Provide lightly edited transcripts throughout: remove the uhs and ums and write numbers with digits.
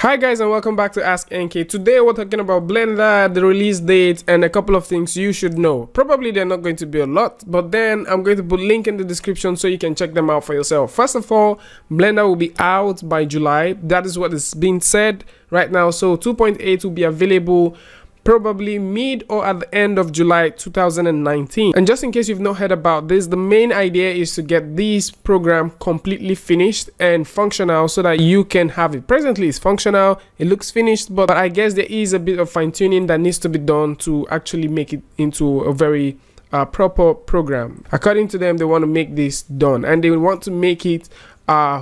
Hi guys, and welcome back to askNK. Today we're talking about Blender, the release date, and a couple of things you should know. Probably they're not going to be a lot, but then I'm going to put a link in the description so you can check them out for yourself. First of all, Blender will be out by July. That is what is being said right now. So 2.8 will be available probably mid or at the end of July 2019. And just in case you've not heard about this, the main idea is to get this program completely finished and functional so that you can have it. Presently it's functional, it looks finished, but I guess there is a bit of fine-tuning that needs to be done to actually make it into a very proper program. According to them, they want to make this done and they want to make it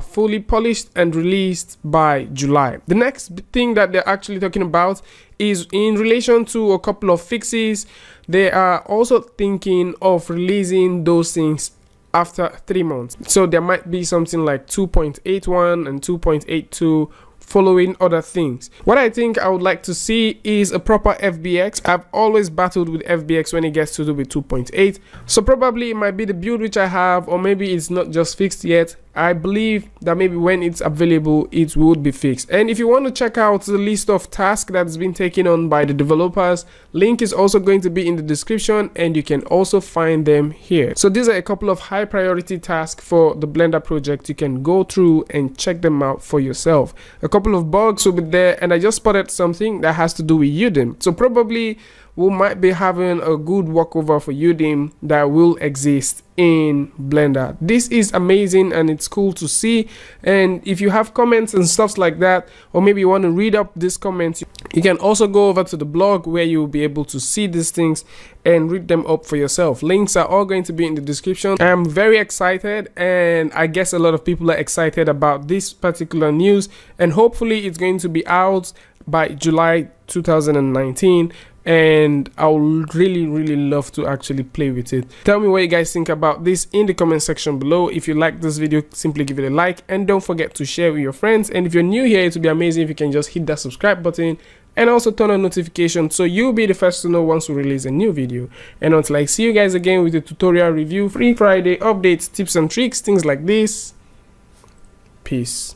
fully polished and released by July. The next thing that they're actually talking about is in relation to a couple of fixes. They are also thinking of releasing those things after 3 months. So there might be something like 2.81 and 2.82 following other things. What I think I would like to see is a proper FBX. I've always battled with FBX when it gets to do with 2.8. So probably it might be the build which I have, or maybe it's not just fixed yet. I believe that maybe when it's available, it would be fixed. And if you want to check out the list of tasks that's been taken on by the developers, link is also going to be in the description and you can also find them here. So these are a couple of high priority tasks for the Blender project. You can go through and check them out for yourself. A couple of bugs will be there, and I just spotted something that has to do with UDIM. So probably we might be having a good walkover for UDIM that will exist in Blender. This is amazing and it's cool to see. And if you have comments and stuff like that, or maybe you want to read up these comments, you can also go over to the blog where you'll be able to see these things and read them up for yourself. Links are all going to be in the description. I'm very excited, and I guess a lot of people are excited about this particular news, and hopefully it's going to be out by July 2019. And I would really love to actually play with it. Tell me what you guys think about this in the comment section below. If you like this video, simply give it a like and don't forget to share with your friends. And if you're new here, it would be amazing if you can just hit that subscribe button and also turn on notifications so you'll be the first to know once we release a new video. And until I see you guys again with a tutorial review, free Friday updates, tips and tricks, things like this. Peace.